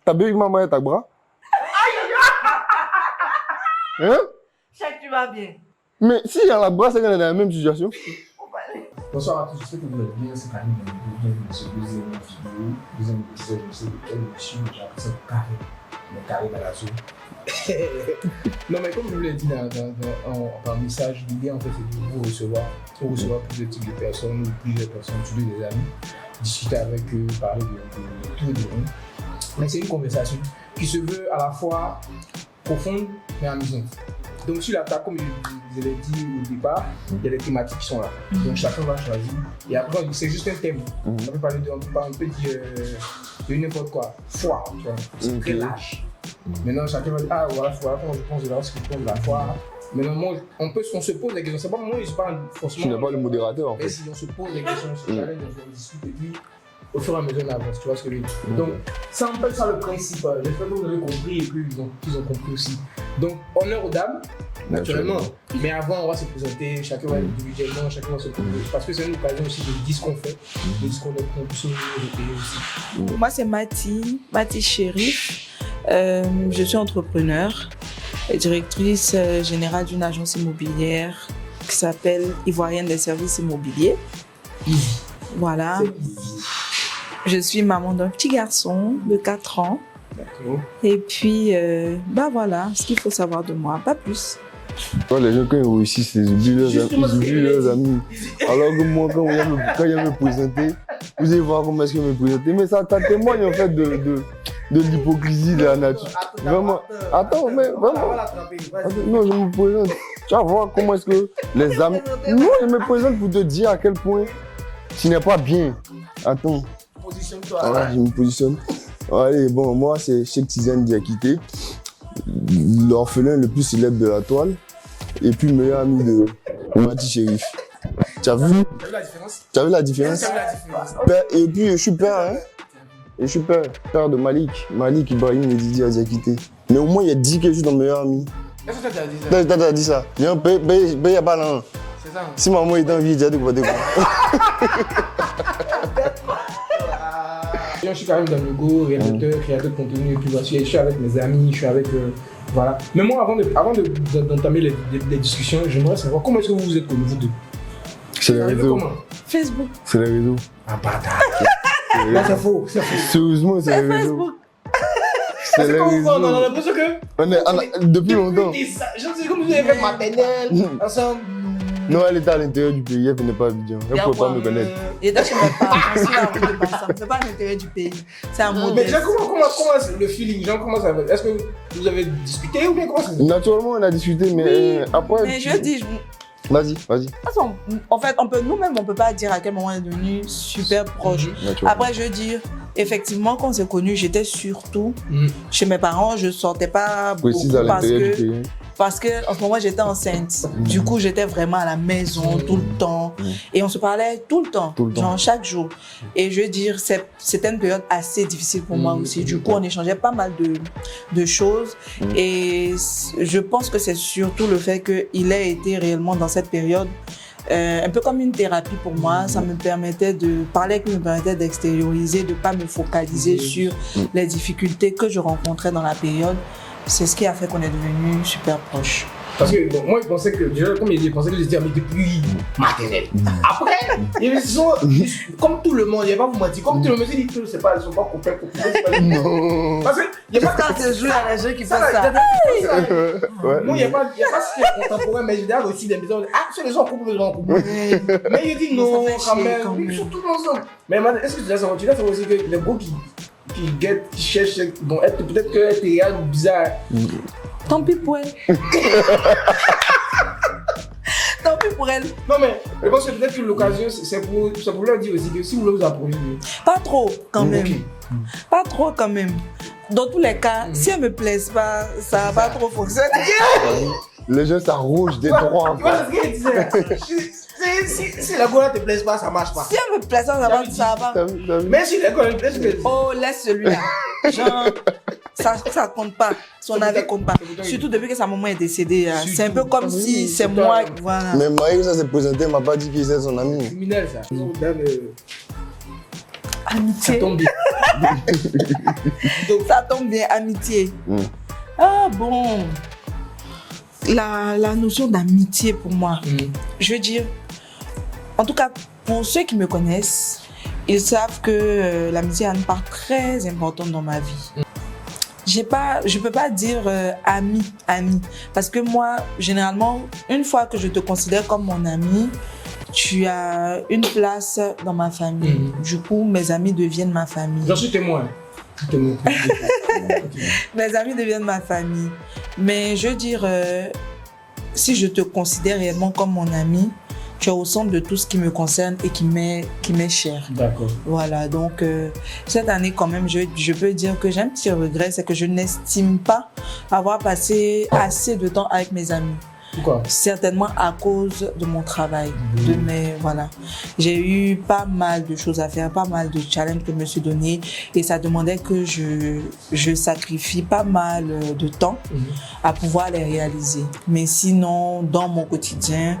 T'as bu avec maman et ta bras? Hein? Chaque tu vas bien. Mais si il y a la bras, c'est qu'on est dans la même situation. Bonsoir à tous, j'espère que vous allez bien. C'est Karim dans ce deuxième vidéo. Deuxième épisode, je sais de quel monsieur, j'ai appris ça carré. Mais carré dans la zone. Non, mais comme je vous l'ai dit par message, l'idée en fait c'est de vous recevoir plusieurs types de personnes ou plusieurs personnes, surtout des amis, discuter avec eux, parler de tout et de rien. Mais c'est une conversation qui se veut à la fois profonde mais amusante. Donc sur la table, comme je l'ai dit au départ, il y a des thématiques qui sont là. Donc chacun va choisir. Et après, c'est juste un thème. On peut parler on peut dire de n'importe quoi. Foi, tu vois. C'est très large. Maintenant, chacun va dire, ah voilà, foi, je pense de là, ce que je pense de la foi. Maintenant, on se pose des questions. C'est pas moi, je suis pas forcément. Tu n'es pas le modérateur en fait. Mais si on se pose des questions, on se challenge, on discute et puis au fur et à mesure on avance, tu vois ce que je veux dire. Donc, c'est un peu ça le principe. J'espère que vous avez compris et qu'ils ont compris aussi. Donc, honneur aux dames, naturellement. Mais avant, on va se présenter, chacun va individuellement, chacun va se présenter. Parce que c'est une occasion aussi de dire ce qu'on fait, de dire ce qu'on est, qu'on puisse nous payer aussi. Moi, c'est Mathie Chérif. Je suis entrepreneur et directrice générale d'une agence immobilière qui s'appelle Ivoirienne des services immobiliers. Voilà. Je suis maman d'un petit garçon de 4 ans. D'accord. Et puis, voilà ce qu'il faut savoir de moi, pas plus. Ouais, les gens, quand ils réussissent, ils oublient leurs amis. Alors que moi, quand il y a me présenter, vous allez voir comment est-ce que me présenter. Mais ça témoigne en fait de l'hypocrisie de la nature. Vraiment. Attends, mais vraiment. Non, je me présente. Tu vas voir comment est-ce que les amis. Non, je me présente pour te dire à quel point tu n'es pas bien. Attends. Positionne-toi. Voilà, je me positionne. Allez, bon, moi, c'est Cheikh Tidiane Diakité, l'orphelin le plus célèbre de la toile, et puis meilleur ami de Mathie Chérif. Tu as vu? Tu as vu la différence? Tu as vu la différence? Père, et puis, je suis père, hein? Et je suis père de Malik Ibrahim et Didier Diakité. Mais au moins, il y a 10 que je suis ton meilleur ami. Est-ce que tu as dit ça? T'as dit ça. Il y a pas là. C'est ça. Si maman est en vie, j'ai dit qu'on va découvrir. Je suis quand même dans le go, réalisateur, créateur de contenu, et puis voici, je suis avec mes amis, je suis avec. Voilà. Mais moi, avant d'entamer les discussions, j'aimerais savoir comment est-ce que vous vous êtes connus, vous deux? C'est les réseaux. Facebook. C'est les réseaux. Ah, bâtard. Là, c'est faux. Sérieusement, c'est les réseaux. C'est les réseaux. On a l'impression que. Depuis longtemps. Je sais comme vous avez fait maternelle, ensemble. Non, elle était à l'intérieur du pays, elle venait pas à Abidjan. Elle ne pouvait pas me connaître. Et là, je ne sais pas, je suis là, c'est pas à l'intérieur du pays. C'est un modèle. Mais comment c'est le feeling? Genre, comment ça va? Est-ce que vous avez discuté ou bien comment ça? Naturellement, on a discuté, mais après. Mais je dis. Vas-y. En fait, nous-mêmes, on ne peut pas dire à quel moment on est devenu super proche. Après, je veux dire, effectivement, quand on s'est connus, j'étais surtout chez mes parents. Je ne sortais pas beaucoup parce que en ce moment, j'étais enceinte. Du coup, j'étais vraiment à la maison tout le temps. Et on se parlait tout le temps, genre chaque jour. Et je veux dire, c'était une période assez difficile pour moi aussi. Du coup, on échangeait pas mal de choses. Et je pense que c'est surtout le fait qu'il ait été réellement dans cette période un peu comme une thérapie pour moi. Ça me permettait de parler avec lui, me permettait d'extérioriser, de ne pas me focaliser sur les difficultés que je rencontrais dans la période. C'est ce qui a fait qu'on est devenus super proches. Parce que bon, moi, je pensais que, déjà, comme il pensait que j'étais ami depuis maternelle. Après, ils sont comme tout le monde, il n'y a pas vous mentir, comme tout le monde, ils disent c'est pas, ils sont pas copains. Non. Parce que, il n'y a pas quand tu joues à la jeu qui fait ça. Moi, il n'y a pas ce qui est contemporain, mais j'ai déjà reçu des maisons, ah, c'est les gens en couple, les gens en couple. Mais il dit non, quand même, ils sont tous ensemble. Mais est-ce que tu as senti aussi que les gros qui cherchent, bon, peut-être que être réel ou bizarre. Tant pis pour elle. Tant pis pour elle. Non mais je pense que peut-être que l'occasion, c'est pour leur dire aussi que si vous voulez vous approcher. Pas trop quand même. Pas trop quand même. Dans tous les cas, si elle me plaise pas, ça va pas trop fonctionner. Les gens s'arrogent des droits. Tu vois ce qu'il disait? Si la gola te plaise pas, ça marche pas. Si elle me plaise pas, ça va. Mais si la gola te plaise pas. Oh, laisse celui-là. Genre, ça compte pas. Son avis compte pas. Surtout depuis que sa maman est décédée. C'est un peu comme si c'est moi. Voilà. Mais Marie, ça s'est présenté, elle m'a pas dit qu'il était son ami. C'est criminel ça. Amitié. Ça tombe bien. Ça tombe bien, amitié. Ah bon. La notion d'amitié pour moi, je veux dire, en tout cas pour ceux qui me connaissent, ils savent que l'amitié a une part très importante dans ma vie. Je peux pas dire ami, parce que moi, généralement, une fois que je te considère comme mon ami, tu as une place dans ma famille. Du coup, mes amis deviennent ma famille. J'en suis témoin. Mes amis deviennent ma famille. Mais je veux dire, si je te considère réellement comme mon ami, tu es au centre de tout ce qui me concerne et qui m'est cher. D'accord. Voilà, donc cette année quand même, je peux dire que j'ai un petit regret, c'est que je n'estime pas avoir passé assez de temps avec mes amis. Pourquoi? Certainement à cause de mon travail, voilà. J'ai eu pas mal de choses à faire, pas mal de challenges que je me suis donné et ça demandait que je sacrifie pas mal de temps à pouvoir les réaliser. Mais sinon, dans mon quotidien,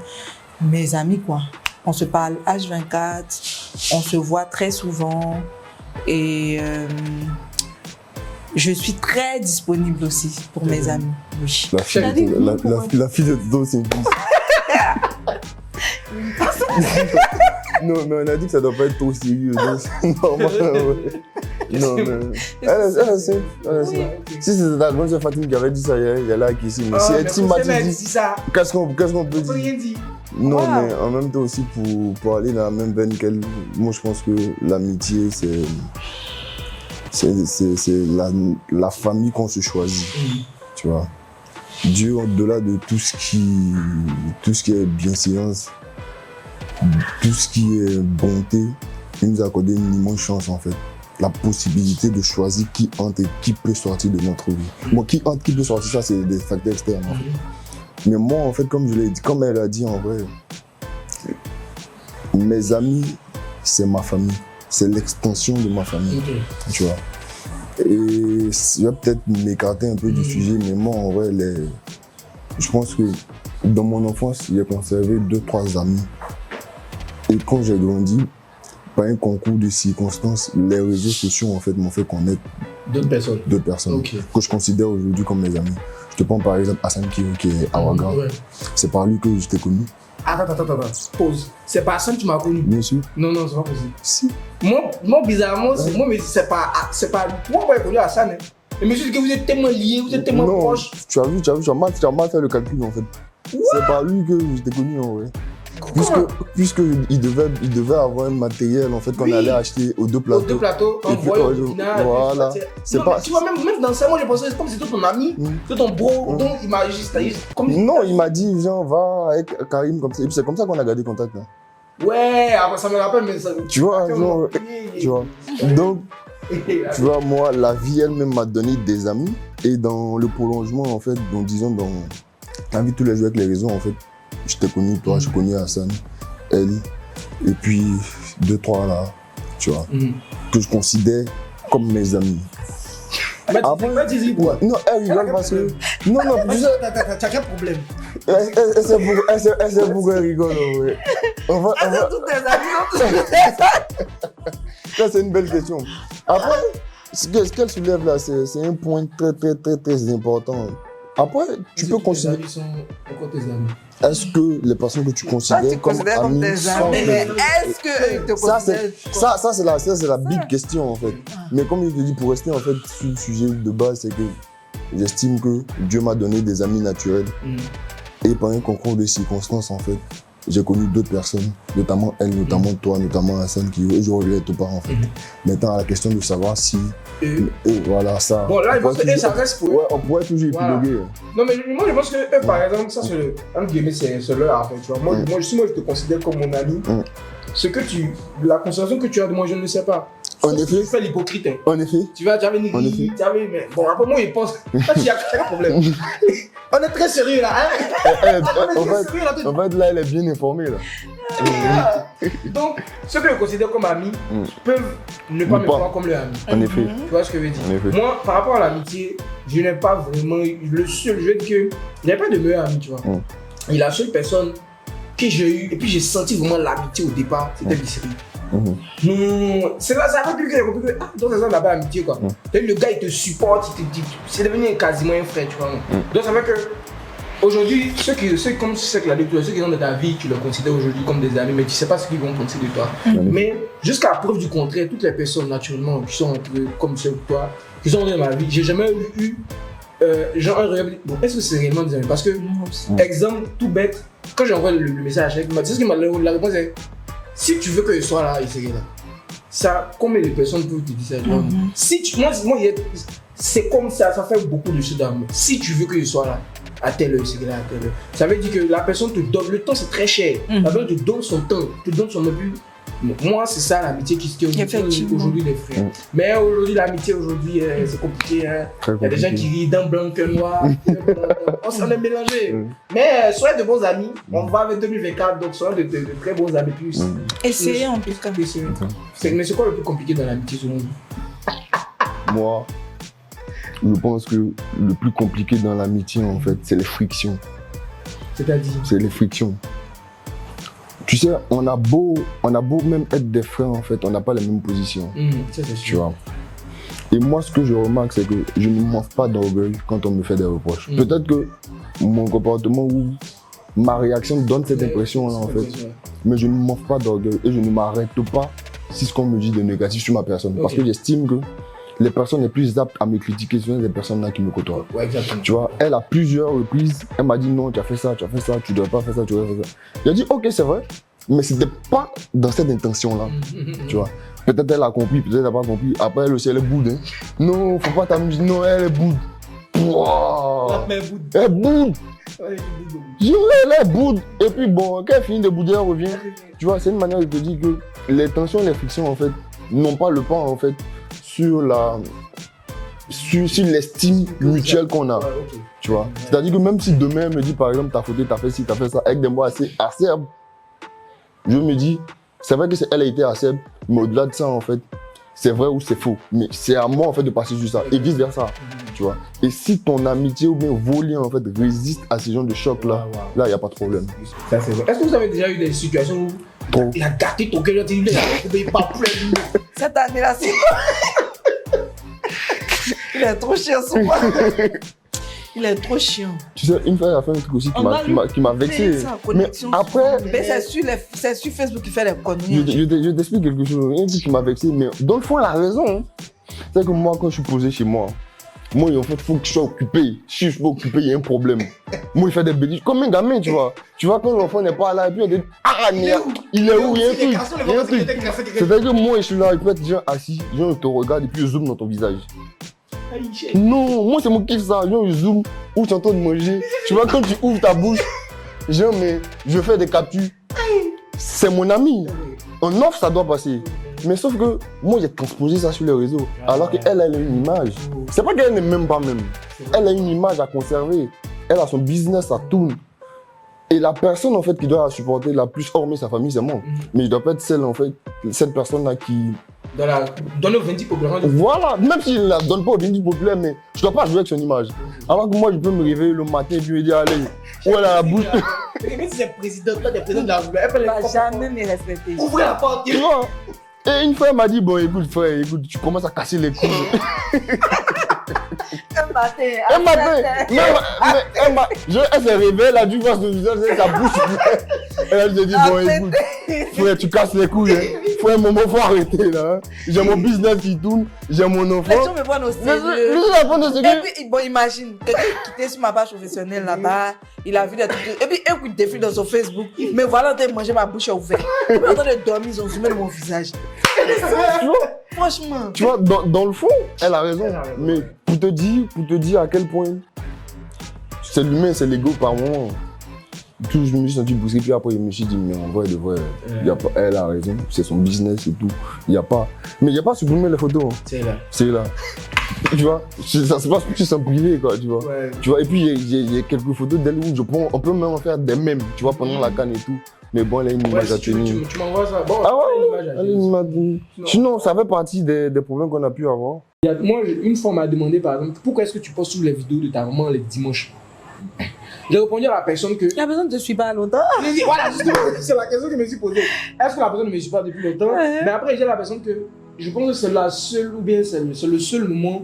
mes amis quoi, on se parle H24, on se voit très souvent et je suis très disponible aussi pour mes amis. Oui. La fille de Dodo, c'est une fille. Non, mais on a dit que ça doit pas être trop sérieux, donc c'est normal. Ouais. Non, mais. Elle sait. Si c'était ta grande sœur Fatima qui avait dit ça, elle a acquis. Mais si elle m'a dit ça, qu'est-ce qu'on peut dire? Non, mais en même temps aussi, pour aller dans la même veine qu'elle, moi je pense que l'amitié, c'est la famille qu'on se choisit, tu vois. Dieu, au-delà de tout ce qui est bienséance, tout ce qui est bonté, il nous a accordé une immense chance en fait. La possibilité de choisir qui entre et qui peut sortir de notre vie. Moi, qui entre, qui peut sortir, ça c'est des facteurs externes en fait. Mais moi en fait, comme je l'ai dit, comme elle a dit en vrai, mes amis, c'est ma famille. C'est l'extension de ma famille, tu vois. Et je vais peut-être m'écarter un peu du sujet, mais moi, en vrai, je pense que dans mon enfance, j'ai conservé 2-3 amis. Et quand j'ai grandi, par un concours de circonstances, les réseaux sociaux, en fait, m'ont fait connaître d'autres personnes que je considère aujourd'hui comme mes amis. Je te prends par exemple Hassan Kiro, qui est à Ouaga. C'est par lui que je t'ai connu. Attends. Pause. C'est pas Hassan que tu m'as connu? Bien sûr. Non, c'est pas possible. Si. Moi bizarrement, mais c'est pas moi, j'ai connu Hassan. Hein. Mais je dis que vous êtes tellement liés, vous êtes tellement proches. Tu as mal fait le calcul en fait. C'est par lui que je t'ai connu en vrai. Puisque il devait avoir un matériel en fait qu'on allait acheter aux 2 plateaux. Aux 2 plateaux, on voit voilà. C'est pas. Tu vois même dans ça, moi je pensais comme c'était ton ami, c'est ton bro, donc il m'a juste non, il m'a dit viens, va avec Karim comme ça. Et puis c'est comme ça qu'on a gardé contact là. Ouais, après ça me rappelle mais ça. Tu vois, genre, tu vois. Donc tu vois, moi la vie elle-même m'a donné des amis et dans le prolongement en fait, donc disons dans la vie de tous les jours avec les réseaux en fait. Je t'ai connu, toi, je connais Hassan, elle, et puis 2-3 là, tu vois, que je considère comme mes amis. Après, non, elle rigole parce que. Non, tu sais. T'as quel problème? Elle sait pourquoi elle rigole, ouais. C'est tous tes amis, Ça, c'est une belle question. Après, ce qu'elle soulève là, c'est un point très important. Après, tu peux considérer. Tes amis sont encore tes amis. Est-ce que les personnes que tu considères comme amis tes amis, mais est-ce que te considèrent ça c'est la big question en fait. Mais comme je te dis, pour rester en fait sur le sujet de base, c'est que j'estime que Dieu m'a donné des amis naturels. Et par un concours de circonstances en fait, j'ai connu d'autres personnes, notamment elle, notamment toi, notamment Hassan qui je regrette pas en fait. Maintenant à la question de savoir si voilà ça. Bon là, ça reste pour eux. Ouais, on pourrait toujours épiloguer. Non mais moi je pense que eux par exemple, ça c'est leur affaire, tu vois. Moi je te considère comme mon ami. Ce que la considération que tu as de moi, je ne le sais pas. En effet. Tu fais l'hypocrite. En effet. Tu vas, j'avais une grille, mais bon, après moi, il pense. Il y a un problème. On est très sérieux là, hein. En fait, là, elle est bien informée là. Donc, ceux que je considère comme amis peuvent ne pas me voir comme leur ami. En effet. Tu vois ce que je veux dire? Moi, par rapport à l'amitié, je n'ai pas vraiment. Le seul, je veux dire que je n'ai pas de meilleur ami, tu vois. Et la seule personne que j'ai eu, et puis j'ai senti vraiment l'amitié au départ, c'était Bisri. Non, c'est là, ça a compris que ah, donc c'est ça là-bas amitié quoi. Le gars il te supporte, c'est devenu quasiment un frère, tu vois. Donc ça fait que aujourd'hui, ceux qui comme ceux qui sont dans ta vie, tu les considères aujourd'hui comme des amis, mais tu sais pas ce qu'ils vont penser de toi. Mais jusqu'à preuve du contraire, toutes les personnes naturellement qui sont comme ceux de toi, qui sont dans ma vie, j'ai jamais eu genre un regard, bon, est-ce que c'est réellement des amis? Parce que, exemple tout bête, quand j'envoie le message, c'est ce qui m'a la réponse est si tu veux que je sois là, il serait là. Ça, combien de personnes peuvent te dire ça? Si tu, moi c'est comme ça, ça fait beaucoup de choses d'amour. Si tu veux que je sois là, à telle heure, c'est là, à telle heure. Ça veut dire que la personne te donne, le temps c'est très cher. La personne te donne son temps, te donne son plus. Moi, c'est ça l'amitié qui aujourd'hui les frères. Mais aujourd'hui, l'amitié, aujourd'hui, c'est compliqué. Hein. Il y a des gens qui rient d'un blanc qu'un noir. On s'en est mélangé. Mais soyez de bons amis. On va avec 2024, donc soyez de très bons amis. Plus. Essayez en plus. Mais c'est quoi le plus compliqué dans l'amitié selon vous? Moi, je pense que le plus compliqué dans l'amitié, en fait, c'est les frictions. C'est-à-dire? C'est les frictions. Tu sais, on a beau même être des frères, en fait, on n'a pas les mêmes positions. Ça, c'est sûr. Tu vois. Et moi, ce que je remarque, c'est que je ne manque pas d'orgueil quand on me fait des reproches. Peut-être que mon comportement ou ma réaction donne cette impression-là, en fait. Mais je ne manque pas d'orgueil et je ne m'arrête pas si ce qu'on me dit de négatif sur ma personne. Parce que j'estime que les personnes les plus aptes à me critiquer sont les personnes-là qui me côtoient. Ouais, exactement. Tu vois, elle, à plusieurs reprises, elle m'a dit non, tu as fait ça, tu ne dois pas faire ça, tu dois faire ça. J'ai dit ok, c'est vrai, mais c'était pas dans cette intention-là. Tu vois, peut-être elle a compris, peut-être elle n'a pas compris. Après, elle aussi, elle est boude. Hein. Non, faut pas t'amuser. Non, elle est boude. Wow. Elle est boude. Elle est boude. Et puis bon, quand elle finit de bouder, elle revient. Tu vois, c'est une manière de te dire que les tensions, les frictions, en fait, n'ont pas le pas, en fait, sur l'estime mutuelle qu'on a, tu vois. C'est-à-dire que même si demain elle me dit par exemple t'as fauté, t'as fait ci, t'as fait ça, avec des mots assez acerbes, je me dis, c'est vrai que elle a été acerbe, mais au-delà de ça en fait, c'est vrai ou c'est faux. Mais c'est à moi en fait de passer sur ça et vice versa, tu vois. Et si ton amitié ou bien vos liens en fait résistent à ces genres de chocs là, là il n'y a pas de problème. Ça c'est vrai. Est-ce que vous avez déjà eu des situations où il a gâté ton cœur, il a pas plus. Cette année-là, c'est il est trop chiant souvent. Il est trop chiant. Tu sais, une fois il a fait un truc aussi qui m'a vexé. Mais après. Mais c'est sur Facebook qu'il fait les conneries. Je t'explique quelque chose. Un truc qui m'a vexé, mais dans le fond, elle a raison. C'est que moi, quand je suis posé chez moi, moi, en fait, il faut que je sois occupé. Si je suis pas occupé, il y a un problème. Moi, il fait des bêtises. Comme un gamin, tu vois. Tu vois, quand l'enfant n'est pas là, et puis il dit ah, il est où? Il est où? Il y a un truc. C'est-à-dire que moi, je suis là, il peut être déjà assis, je te regarde et puis je zoome dans ton visage. Non, moi, c'est mon kiff ça. Je zoome où tu es en train de manger. Tu vois, quand tu ouvres ta bouche, genre, mais je fais des captures. C'est mon ami. En off, ça doit passer. Mais sauf que moi, j'ai transposé ça sur les réseaux. Alors qu'elle, elle a une image. C'est pas qu'elle n'est même pas même. Elle a une image à conserver. Elle a son business, ça tourne. Et la personne, en fait, qui doit la supporter la plus, hormis sa famille, c'est moi. Mais je dois pas être celle, en fait, cette personne-là qui... Donne au 20 populaire. Voilà, même s'il ne la donne pas au 20 populaire, mais je dois pas jouer avec son image. Alors que moi, je peux me réveiller le matin et puis me dire, allez, où elle a la bouche. Mais si c'est président, toi, t'es président de la République, elle va jamais me respecter. Ouvrez la porte. Tu vois. Et une fois, elle m'a dit, bon, écoute, frère, écoute, tu commences à casser les couilles. Un matin. Elle s'est réveillée, elle a dû voir son visage, sa bouche. Elle s'est dit, bon, écoute, frère, tu casses les couilles. Frère, un moment, faut arrêter là. J'ai mon business qui tourne, j'ai mon enfant. Les gens me voient au sérieux. Et puis, bon, imagine, quelqu'un qui était sur ma page professionnelle là-bas, il a vu des trucs. Et puis, écoute, des filles dans son Facebook. Mais voilà, t'as mangé, ma bouche est ouverte. En train de dormir, ils ont zoomé dans mon visage. Franchement. Tu vois, dans le fond, elle a raison. Mais pour te dire à quel point c'est l'humain, c'est l'ego par moment. Je me suis senti bousqué, puis après je me suis dit, mais en vrai, elle a raison, c'est son business et tout. Mais il n'y a pas à supprimer les photos. C'est là. Tu vois, ça se passe plus sur son privé, quoi, tu vois. Ouais. Tu vois, et puis il y a quelques photos d'elle où on peut même en faire des mèmes, tu vois, pendant la canne et tout. Mais bon, elle a une image à tenir. Tu m'envoies ça. Bon, elle a une image à tenir. Sinon, ça fait partie des problèmes qu'on a pu avoir. Moi, une fois, on m'a demandé, par exemple, pourquoi est-ce que tu postes toutes les vidéos de ta maman les dimanches? J'ai répondu à la personne que... La personne ne te suit pas longtemps. Voilà, justement, c'est la question que je me suis posée. Est-ce que la personne ne me suit pas depuis longtemps? Mais après, j'ai la personne que je pense que c'est la seule, ou bien c'est le seul moment,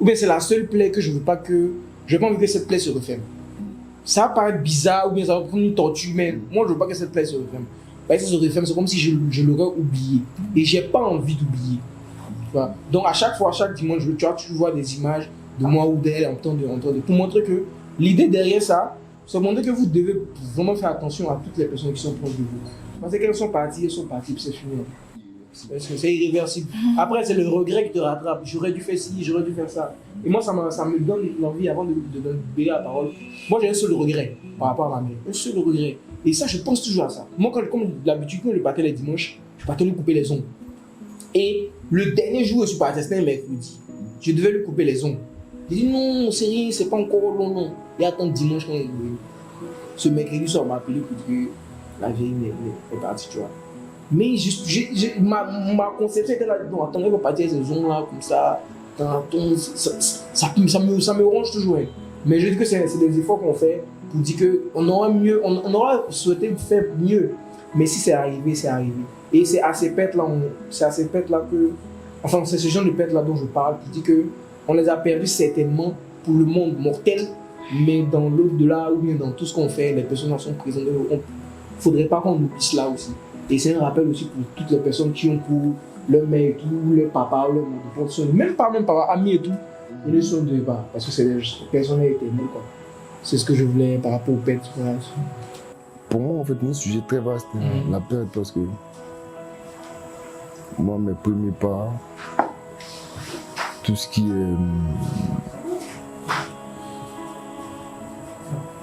ou bien c'est la seule plaie que je veux pas que... Je n'ai pas envie que cette plaie se referme. Ça va paraître bizarre, ou bien ça va prendre une tortue, mais moi, je ne veux pas que cette plaie se referme. Parce que ça se referme, c'est comme si je l'aurais oublié. Et je n'ai pas envie d'oublier. Donc, à chaque fois, chaque dimanche, tu vois des images de moi ou d'elle en train de... Pour montrer que l'idée derrière ça, c'est montrer que vous devez vraiment faire attention à toutes les personnes qui sont proches de vous. Parce qu'elles sont parties, puis c'est fini. Parce que c'est irréversible. Après, c'est le regret qui te rattrape. J'aurais dû faire ci, j'aurais dû faire ça. Et moi, ça me donne l'envie, avant de donner la parole. Moi, j'ai un seul regret par rapport à ma mère. Un seul regret. Et ça, je pense toujours à ça. Moi, comme d'habitude, quand je partais les dimanches, je partais lui couper les ongles. Et le dernier jour où je suis parti, c'était un mercredi. Je devais lui couper les ongles. J'ai dit non, c'est rien, c'est pas encore long, non. Il y a tant de dimanche quand il est venu. Ce mercredi soir, on m'a appelé pour dire que la vieille est partie, tu vois. Mais ma conception était là, non, attends, elle va partir ces ongles là, comme ça. Ça me ronge toujours. Hein. Mais je dis que c'est des efforts qu'on fait pour dire qu'on on aura souhaité faire mieux. Mais si c'est arrivé, c'est arrivé. Et c'est à ces pètes-là que. Enfin, c'est ce genre de pètes-là dont je parle, pour dire qu'on les a perdus certainement pour le monde mortel, mais dans l'au-delà ou bien dans tout ce qu'on fait, les personnes en sont présentes. Il ne faudrait pas qu'on oublie cela aussi. Et c'est un rappel aussi pour toutes les personnes qui ont pour leur mère et tout, leur papa, leur mère, même pas amis et tout, ils ne sont de pas, parce que c'est des personnes éternelles, quoi. C'est ce que je voulais par rapport aux pètes. Voilà. Pour moi, en fait, c'est un sujet très vaste, la perte, parce que moi, mes premiers pas, tout ce qui est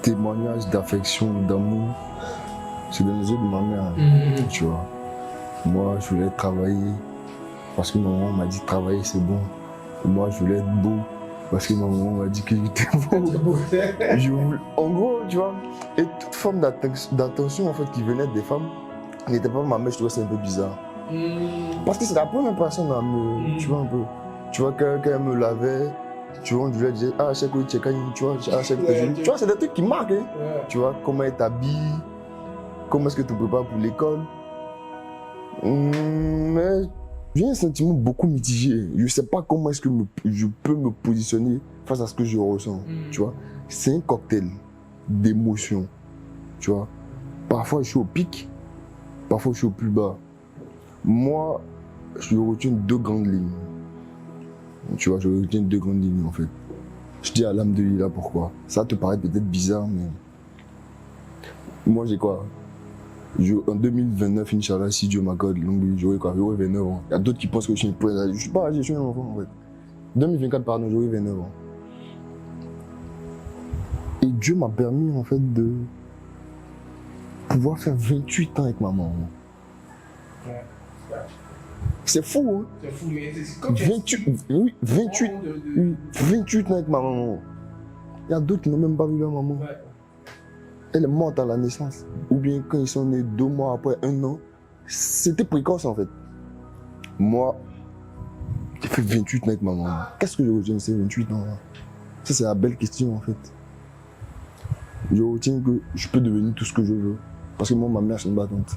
témoignage d'affection, d'amour, c'est dans les yeux de ma mère, tu vois. Moi, je voulais travailler parce que ma maman m'a dit travailler c'est bon. Et moi, je voulais être beau parce que ma maman m'a dit que j'étais beau. En gros, tu vois, et toute forme d'attention en fait qui venait des femmes n'était pas ma mère, je trouvais ça un peu bizarre. Parce que c'est la première personne à me, tu vois un peu, tu vois, quand elle me lavait, tu vois, je lui disais, ah, chaque fois, tu vois, tu vois, c'est des trucs qui marquent, hein. Tu vois, comment elle t'habille, comment est-ce que tu te prépares pour l'école. Mais j'ai un sentiment beaucoup mitigé. Je ne sais pas comment est-ce que je peux me positionner face à ce que je ressens, tu vois. C'est un cocktail d'émotions, tu vois. Parfois, je suis au pic, parfois, je suis au plus bas. Moi, je retiens deux grandes lignes. Tu vois, je retiens deux grandes lignes, en fait. Je dis alhamdoulilah, pourquoi? Ça te paraît peut-être bizarre, mais... Moi, j'ai quoi? En 2029, Inch'Allah, si Dieu m'accorde, j'aurai quoi? J'aurai 29 ans. Il y a d'autres qui pensent que je suis une presse. Je suis pas âgé, je suis un enfant, en fait. 2024, pardon, j'aurai 29 ans. Et Dieu m'a permis, en fait, de pouvoir faire 28 ans avec ma maman. Ouais. C'est fou, hein? C'est fou, mais c'est 28 ans avec ma maman. Il y a d'autres qui n'ont même pas vu leur maman. Ouais. Elle est morte à la naissance. Ou bien quand ils sont nés 2 mois après, 1 an. C'était précoce en fait. Moi, j'ai fait 28 ans avec ma maman. Qu'est-ce que je retiens de ces 28 ans là? Ça, c'est la belle question en fait. Je retiens que je peux devenir tout ce que je veux. Parce que moi, ma mère, c'est une battante.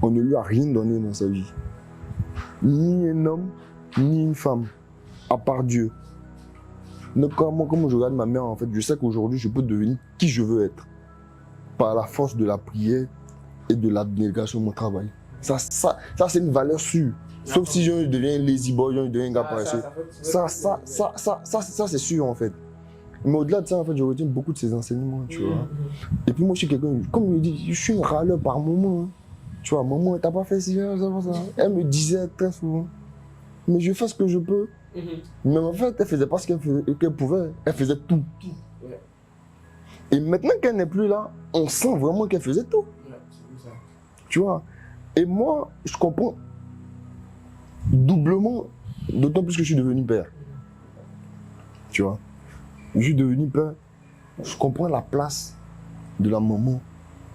On ne lui a rien donné dans sa vie. Ni un homme, ni une femme. À part Dieu. Donc, moi, comme je regarde ma mère, en fait, je sais qu'aujourd'hui, je peux devenir qui je veux être. Par la force de la prière et de l'abnégation de mon travail. Ça c'est une valeur sûre. Sauf si je deviens un lazy boy, je deviens un gars paresseux. Ça, c'est sûr, en fait. Mais au-delà de ça, en fait, je retiens beaucoup de ces enseignements, tu vois. Et puis moi, je suis quelqu'un, comme il me dit, je suis un râleur par moment. Hein. Tu vois, maman, t'as pas fait ci, ça. Elle me disait très souvent, mais je fais ce que je peux. Mais en fait, elle faisait pas ce qu'elle pouvait, elle faisait tout. Ouais. Et maintenant qu'elle n'est plus là, on sent vraiment qu'elle faisait tout. Ouais, c'est ça. Tu vois. Et moi, je comprends doublement, d'autant plus que je suis devenu père. Tu vois. Je suis devenu père, je comprends la place de la maman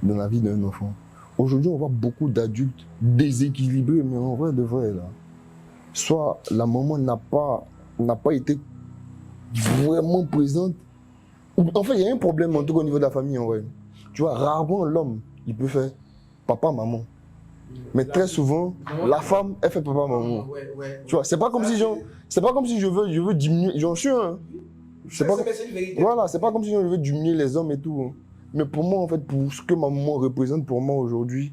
dans la vie d'un enfant. Aujourd'hui, on voit beaucoup d'adultes déséquilibrés, mais en vrai de vrai, là. Soit la maman n'a pas été vraiment présente, En fait, il y a un problème en tout cas au niveau de la famille, en vrai. Tu vois, rarement l'homme, il peut faire papa, maman. Mais très souvent, la femme, elle fait papa, maman. Tu vois, c'est pas comme si je veux diminuer, j'en suis un. Voilà, c'est pas comme si je veux diminuer les hommes et tout. Hein. Mais pour moi, en fait, pour ce que ma maman représente pour moi aujourd'hui,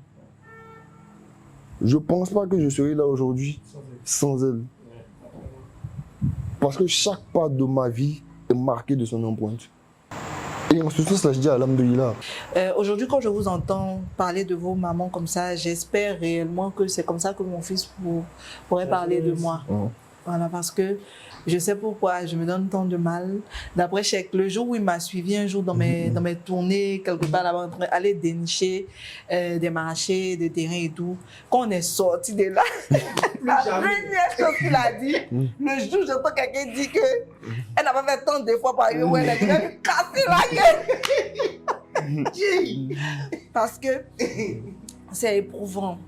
je pense pas que je serais là aujourd'hui sans elle. Parce que chaque part de ma vie est marquée de son empreinte. Et en ce sens, là, je dis alhamdoulilah. Aujourd'hui, quand je vous entends parler de vos mamans comme ça, j'espère réellement que c'est comme ça que mon fils pourrait parler de moi. Voilà, parce que je sais pourquoi je me donne tant de mal. D'après Cheikh, le jour où il m'a suivi un jour dans mes tournées, quelque part là-bas, en train d'aller dénicher des marchés, des terrains et tout, quand on est sorti de là, la première chose qu'il a dit, le jour où j'entends quelqu'un dire qu'elle n'a pas fait tant de fois par exemple, où elle a dit qu'elle lui casser la gueule. Parce que c'est éprouvant.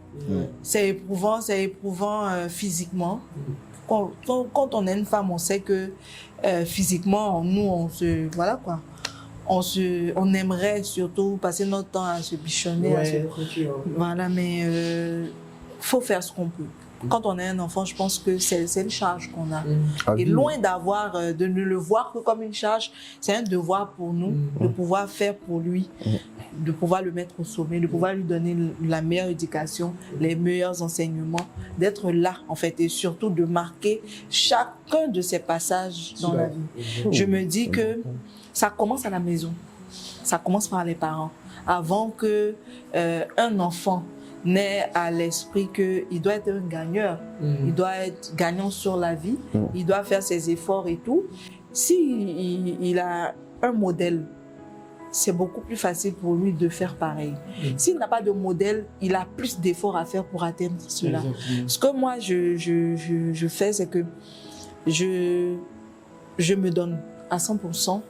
C'est éprouvant physiquement. Quand on est une femme, on sait que physiquement, nous, on aimerait surtout passer notre temps à se bichonner. Voilà, mais faut faire ce qu'on peut. Quand on est un enfant, je pense que c'est une charge qu'on a. Et loin de ne le voir que comme une charge, c'est un devoir pour nous de pouvoir faire pour lui, de pouvoir le mettre au sommet, de pouvoir lui donner la meilleure éducation, les meilleurs enseignements, d'être là en fait et surtout de marquer chacun de ses passages dans la vie. Je me dis que ça commence à la maison, ça commence par les parents. Avant que un enfant n'ait à l'esprit qu'il doit être un gagneur, il doit être gagnant sur la vie, il doit faire ses efforts et tout. S'il a un modèle, c'est beaucoup plus facile pour lui de faire pareil. S'il n'a pas de modèle, il a plus d'efforts à faire pour atteindre cela. Ce que moi, je fais, c'est que je me donne à 100%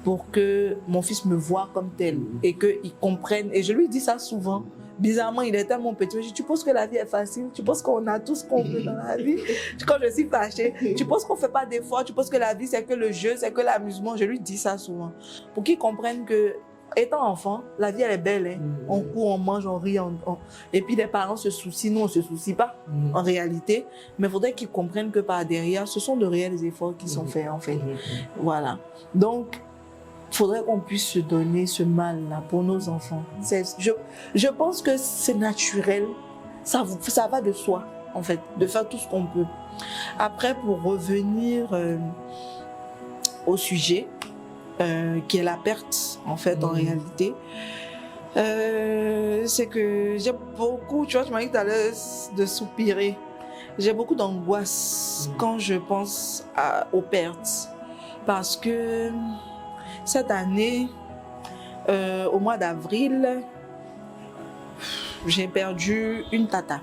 pour que mon fils me voie comme tel et qu'il comprenne. Et je lui dis ça souvent. Bizarrement, il est tellement petit. Je dis, tu penses que la vie est facile? Tu penses qu'on a tout ce qu'on veut dans la vie? Quand je suis fâchée, tu penses qu'on ne fait pas d'efforts? Tu penses que la vie, c'est que le jeu, c'est que l'amusement? Je lui dis ça souvent. Pour qu'il comprenne que, étant enfant, la vie, elle est belle. Hein? On court, on mange, on rit. Et puis, les parents se soucient. Nous, on ne se soucie pas, en réalité. Mais il faudrait qu'ils comprennent que par derrière, ce sont de réels efforts qui sont faits, en fait. Voilà. Donc, il faudrait qu'on puisse se donner ce mal-là pour nos enfants. Je pense que c'est naturel, ça va de soi, en fait, de faire tout ce qu'on peut. Après, pour revenir au sujet, qui est la perte, en fait, en réalité, c'est que j'ai beaucoup, tu vois, tu m'as dit tout à l'heure de soupirer. J'ai beaucoup d'angoisse quand je pense aux pertes, parce que cette année, au mois d'avril, j'ai perdu une tata,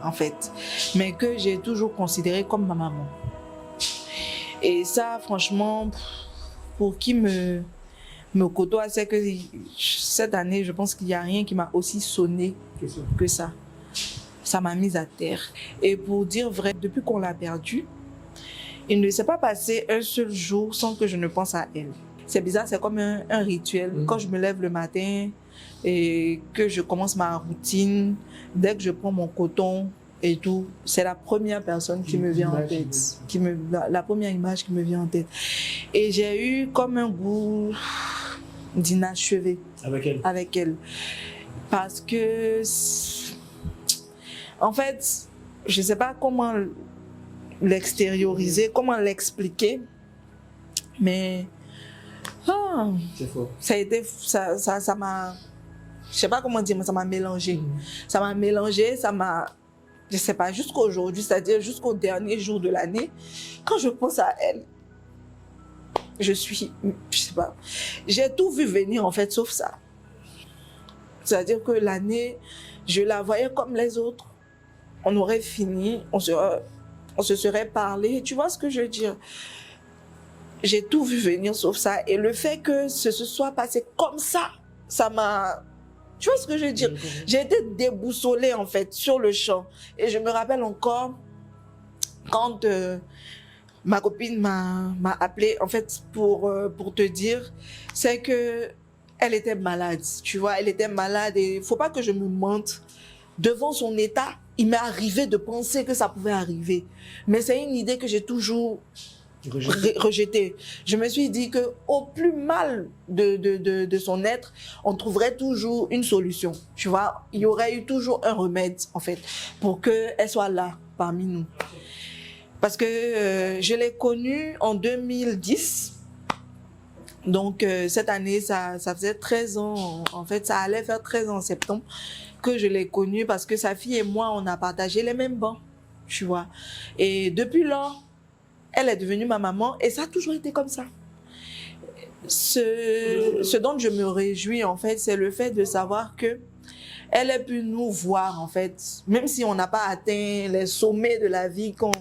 en fait, mais que j'ai toujours considérée comme ma maman. Et ça, franchement, pour qui me côtoie, c'est que cette année, je pense qu'il n'y a rien qui m'a aussi sonné que ça. Ça m'a mise à terre. Et pour dire vrai, depuis qu'on l'a perdue, il ne s'est pas passé un seul jour sans que je ne pense à elle. C'est bizarre, c'est comme un rituel. Quand je me lève le matin et que je commence ma routine, dès que je prends mon coton et tout, c'est la première personne qui me vient en tête. La première image qui me vient en tête. Et j'ai eu comme un goût d'inachevé avec elle. Parce que, en fait, je ne sais pas comment l'extérioriser, comment l'expliquer, mais c'est fort. Ça m'a, je sais pas comment dire, mais ça m'a mélangé. Ça m'a mélangé, je sais pas, jusqu'aujourd'hui, c'est-à-dire jusqu'au dernier jour de l'année, quand je pense à elle, je sais pas, j'ai tout vu venir en fait, sauf ça. C'est-à-dire que l'année, je la voyais comme les autres. On aurait fini, on se serait parlé, tu vois ce que je veux dire? J'ai tout vu venir sauf ça. Et le fait que ce soit passé comme ça, ça m'a... Tu vois ce que je veux dire? J'ai été déboussolée en fait sur le champ. Et je me rappelle encore quand ma copine m'a appelé en fait pour te dire, c'est que elle était malade, tu vois, elle était malade et faut pas que je me mente. Devant son état, il m'est arrivé de penser que ça pouvait arriver. Mais c'est une idée que j'ai toujours rejetée. Je me suis dit que au plus mal de son être, on trouverait toujours une solution. Tu vois, il y aurait eu toujours un remède, en fait, pour qu'elle soit là, parmi nous. Parce que je l'ai connue en 2010. Donc, cette année, ça faisait 13 ans. En fait, ça allait faire 13 ans en septembre que je l'ai connue parce que sa fille et moi, on a partagé les mêmes bancs, tu vois. Et depuis lors, elle est devenue ma maman et ça a toujours été comme ça. Ce dont je me réjouis, en fait, c'est le fait de savoir que elle a pu nous voir, en fait, même si on n'a pas atteint les sommets de la vie qu'on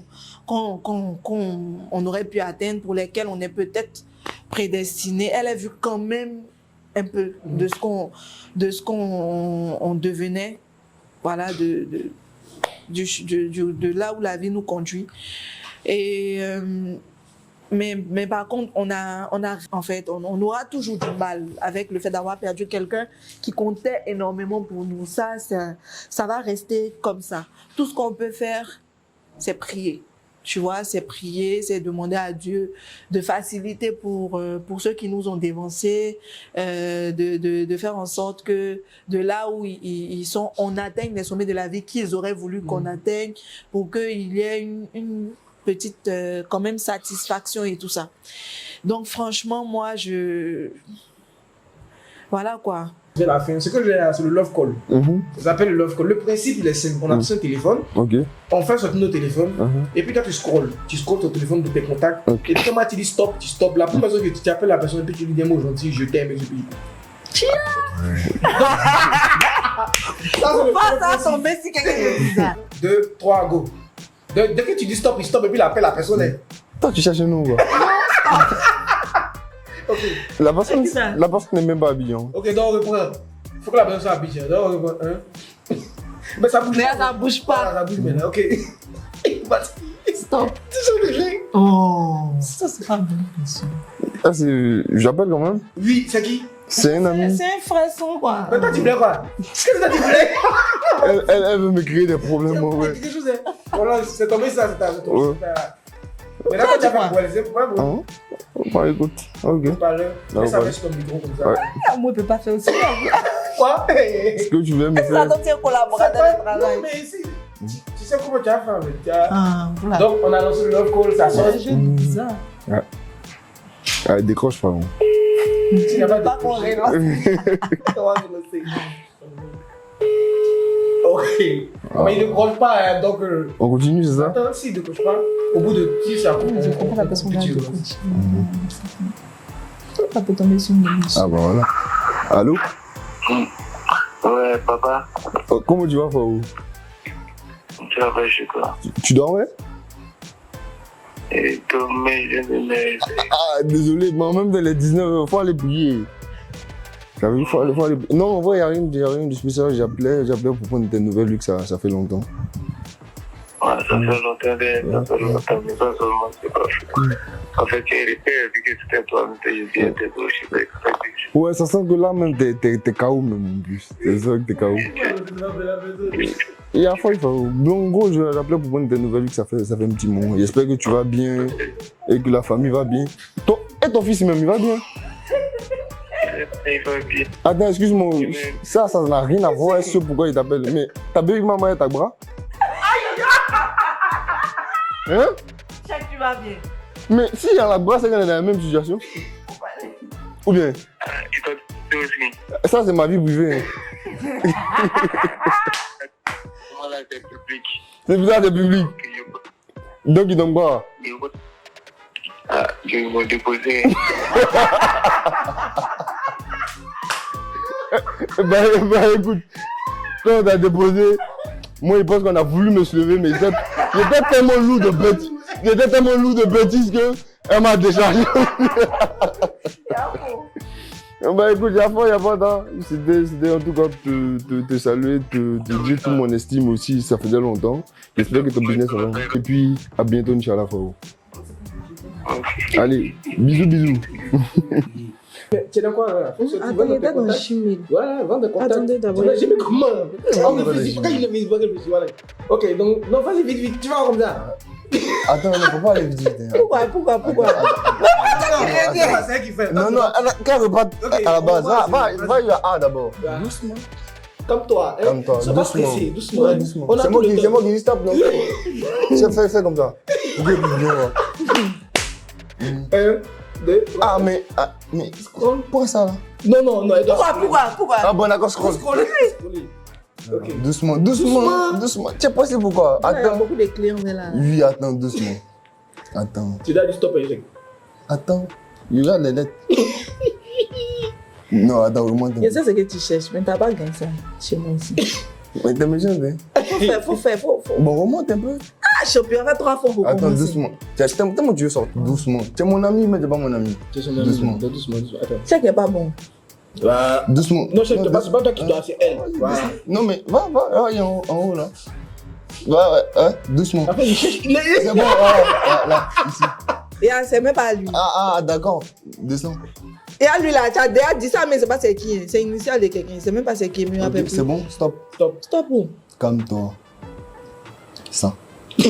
aurait pu atteindre, pour lesquels on est peut-être prédestiné. Elle a vu quand même un peu de ce qu'on devenait, voilà, de là où la vie nous conduit. Et mais par contre, on aura toujours du mal avec le fait d'avoir perdu quelqu'un qui comptait énormément pour nous. Ça va rester comme ça. Tout ce qu'on peut faire, c'est prier. Tu vois, c'est prier, c'est demander à Dieu de faciliter pour ceux qui nous ont dévancés, de faire en sorte que de là où ils sont, on atteigne les sommets de la vie qu'ils auraient voulu qu'on atteigne, pour qu'il y ait une petite quand même satisfaction et tout ça. Donc franchement, moi, voilà quoi. C'est la fin. Ce que j'ai là, c'est le love call. Ça s'appelle le love call. Le principe, il est simple. On a tous un téléphone. On fait sortir nos téléphones. Et puis toi, tu scrolles. Tu scrolles ton téléphone de tes contacts. Et puis comment tu dis stop, tu stops. La première chose que tu appelles la personne et puis tu lui dis un mot gentil, je t'aime. Et puis... Ça, son messie, quelqu'un de bizarre. 2, 3, go. Dès que tu dis stop, il stop et puis il appelle la personne. Toi, tu cherches nous, quoi. Ok. La personne n'est même pas habillée. Ok, donc on reprend. Il faut que la personne soit habillée. Donc on reprend. Mais ça bouge pas. Ça bouge pas. Ça bouge maintenant, ok. Stop. Oh. Ça, c'est pas bon. Ah, j'appelle quand même. Oui, c'est qui? C'est un ami. C'est un fresson, quoi. Mais toi, tu voulais quoi? Qu'est-ce que toi, tu voulais? Elle veut me créer des problèmes, ouais. Quelque chose, voilà, c'est tombé ça, c'est tombé. Mais là, tu as fait pourquoi bon? Bah écoute, ok. Mais ça reste comme micro comme ça. Moi, je peux pas faire aussi. Quoi? Est-ce que tu veux me faire? Ça doit être collaborateur de travail. Non, mais ici, tu sais comment tu as fait. Donc, on a lancé le love call, ça sort. C'est bizarre. Ah, décroche pas. Tu n'as pas qu'on relance. Ok. Mais il ne décroche pas, donc. On continue, c'est ça? Attends, s'il ne décroche pas, au bout de 10 secondes. Je comprends la personne là. Ça peut tomber sur une émission. Ah, bah voilà. Allô? Ouais, papa. Comment tu vas, Faou? Tu vas chez toi. Tu dormais? Et dormais, je me mets. Ah, désolé, mais même dans les 19h, il faut aller prier. Faut aller... Non, en vrai, il n'y a rien de spécial. J'appelais pour prendre des nouvelles, vu que ça fait longtemps. Ouais, ça fait longtemps, mais pas seulement, c'est pas fou. En fait, j'ai vu que c'était toi, mais j'ai bien débauché. Ouais, ça sent que là, même, t'es KO, même, en plus. C'est ça que t'es KO. Et à la fois, donc, en gros, j'appelais pour prendre des nouvelles, vu que ça fait un petit moment. J'espère que tu vas bien et que la famille va bien. Et ton fils, même, il va bien? Il va bien. Attends, excuse-moi, ça n'a rien à voir avec ce pourquoi il t'appelle. Mais ta belle maman est ta bras? Hein? Je sais que tu vas bien. Mais si il y a la bras, c'est qu'elle est dans la même situation. Ou bien? Il t'a dit aussi. Ça, c'est ma vie privée. Comment là, c'est public? C'est pour ça que c'est public. Donc, il donne quoi? Ah, je vais me déposer. Bah écoute, quand on t'a déposé, moi je pense qu'on a voulu me soulever, mais j'étais tellement lourd de bêtises que elle m'a déchargé. Bah écoute, il y a pas temps. C'était en tout cas te saluer, te dire toute mon estime aussi, ça faisait longtemps. J'espère que ton business va. Et puis à bientôt, Inch'Allah. Allez, bisous. Tu es dans quoi là? Attends, il est dans le chimie. Voilà, vendre des contacts. Attendez d'abord. J'ai mis comment? On réfléchit. Quand il réfléchit, voilà. Ok, donc, non, vas-y, vite, tu vas comme ça. Attends, on ne peut pas aller vite. Pourquoi C'est ça qui fait. Non, quand on repart à la base, va il y a A d'abord. Doucement. Comme toi. Ça va stresser, doucement. C'est moi qui dis stop, non? Fais comme ça. Un, deux. Ah, mais pourquoi ça là? Non. Pourquoi? Ah bon, d'accord, scroll. Ok. Doucement. Tu sais pas c'est pourquoi? Il y a Attends. beaucoup de clés, on est là. Oui, attends, doucement. Attends. Tu dois dire stop et échec. Attends. Il regarde les lettres. Non, attends, remonte. Je sais ce que tu cherches, mais t'as pas gagné ça chez moi ici. Mais t'es méchant, hein? Faut faire. Bon, remonte un peu. Ah, champion, fait 3 fois pour Attends, commencer. doucement. Tellement tu veux sortir doucement. Tu es mon ami, mais tu n'es pas mon ami. Doucement. Attends. C'est qui est pas bon. Voilà. Doucement. Non, c'est pas toi qui dois, c'est elle. Voilà. Non, mais va, il est en haut là. Ouais, doucement. Après, il cherche. C'est bon, là, ici. Et c'est même pas lui. Ah, d'accord. Descends. Et à lui là, tu as déjà dit ça, mais c'est pas c'est qui. C'est initial de quelqu'un. C'est même pas c'est qui. Mais Okay, c'est bon, stop. Stop où? Calme-toi. Ça. Ah,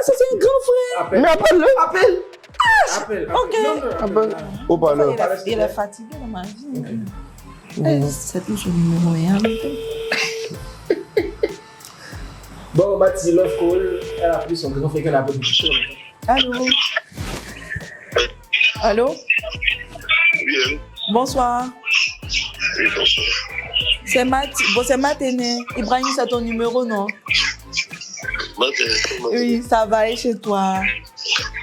ça c'est un grand frère. Mais appelle-le. Appelle. Ok. Appelle. Au parleur. Il est fatigué dans ma vie. C'est tout son numéro et en même temps. Bon, Mathis, love call. Elle a pris son grand frère qu'elle a pas touché. Allô? Bien. Bonsoir. Oui, bonsoir. C'est Maténé. Ibrahim, c'est ton numéro, non? Oui, ça va, et chez toi?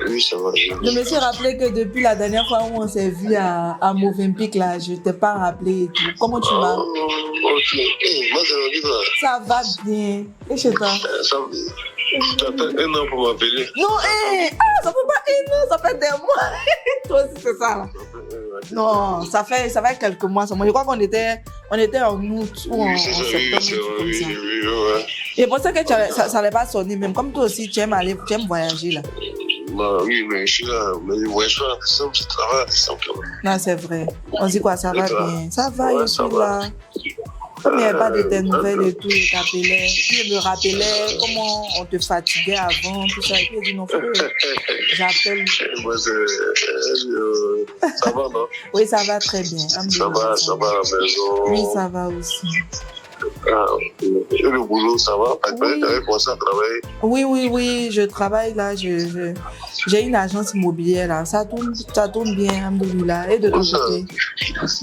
Oui, ça va. Je me suis rappelé que depuis la dernière fois où on s'est vu à Movenpick, là, je t'ai pas rappelé et tout. Comment tu vas? Ok. Moi, ça va bien. Ça va bien. Et chez toi? Tu attends 1 an pour m'appeler. Non, ça fait pas 1 an, ça fait des mois. Toi aussi, c'est ça, là. Non, ça fait quelques mois seulement. Je crois qu'on était en août ou en septembre. Oui. Et pour ça que ça n'allait pas sonner, même comme toi aussi, tu aimes voyager là. Oui, mais je suis là. Mais le voyage là, je travaille simplement. Non, c'est vrai. On dit quoi, ça va bien. Ça va, Ouais, je suis là. Comme il n'y avait pas de tes nouvelles et tout, il t'appelait. Il me rappelait comment on te fatiguait avant, tout ça. Et puis il dit non, frère, j'appelle. Moi, ça va, non? Oui, ça va très bien. Ça va à la maison. Oui, ça va aussi. Et le boulot, ça va? Tu avais commencé à travailler? Oui, je travaille là. J'ai une agence immobilière là. Ça tourne bien, alhamdoulilah. Et de ton côté?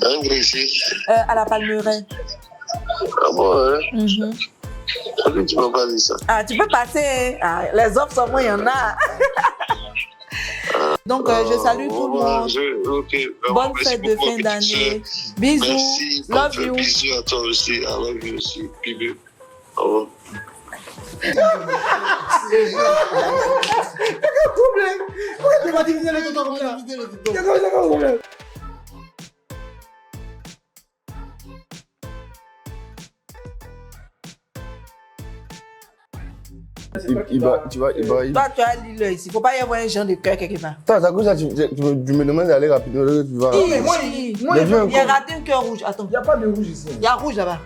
Un Grécie. À la Palmeraie. Ah bon, hein? Mm-hmm. Tu m'as pas dit ça. Ah, tu peux passer. Ah, les offres, seulement, il y en a. Donc, je salue tout le monde. Bonne fête de fin d'année. Bisous. Merci. Love you. Bisous à toi aussi. I love you aussi. Bébé. Au revoir. Pourquoi tu m'as divisé le temps comme ça? Il y a un problème. Toi, tu as lu là ici. Il ne faut pas y avoir un genre de cœur quelque part. Attends, ça cause ça, tu me demandes d'aller rapidement. Tu vas. Mais moi, il y a raté un cœur rouge. Attends. Il n'y a pas de rouge ici. Il y a rouge là-bas.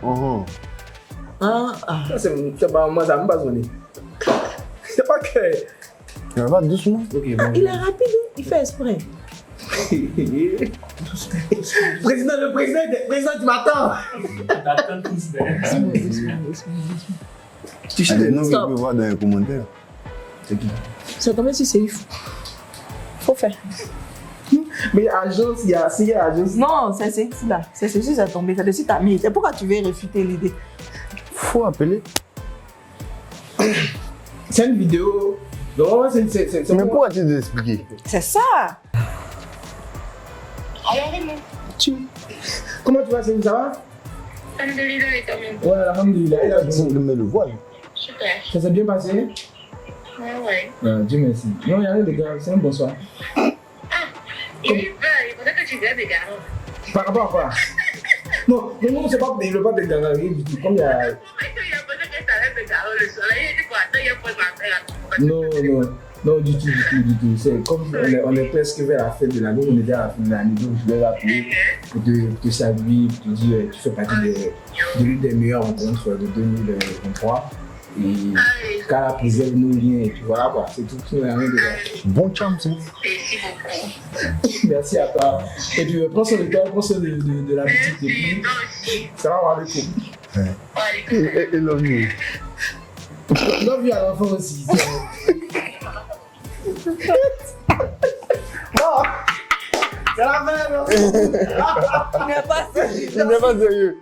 Ça, c'est pas moi, ça m'a pas sonné. C'est pas que. Il va doucement. Ok, bon. Il est rapide, il fait exprès. Président, tu m'attends. T'attends tous Tu sais les noms que tu peux voir dans les commentaires. C'est qui? C'est comme si c'est il faut faire. Mais agence, il y a agence. Non, c'est ici là. C'est ici, ça tombé. C'est ici, t'as mis. C'est pourquoi tu veux réfuter l'idée. Faut appeler. C'est une vidéo. Non, c'est Mais pourquoi tu veux expliquer? C'est ça. Comment tu vas, ça va? Alhamdulillah et toi-même. Ouais, alhamdulillah. Mais le voile. Super. Ça s'est bien passé? Ouais. Dieu merci. Non, il y a rien de grave, c'est un bonsoir. J'ai eu peur, il faudrait que tu viennes des garons. Par rapport à quoi? Non, c'est pas il veut pas te gagner du tout. Comme il y a. Pourquoi il a besoin que ça lève des garons le soleil? Il dit quoi? Attends, il y a pas de m'appeler là. Non. Non, du tout. C'est comme on est presque vers la fin de l'année, on est déjà à la fin de l'année, donc je vais l'appeler pour te saluer, pour te dire tu fais partie de l'une des meilleures rencontres de 2023. Et qu'à la préserve nos liens, et puis voilà quoi, c'est tout, il n'y a rien de là. Bon champ, ça. Merci beaucoup. Merci à toi. Et puis prends soin de toi, prends soin de la petite et puis. Salam alaikum. Et love you. Love you à l'enfant aussi. Non! C'est la même! Il n'est pas sérieux. Il n'est pas sérieux.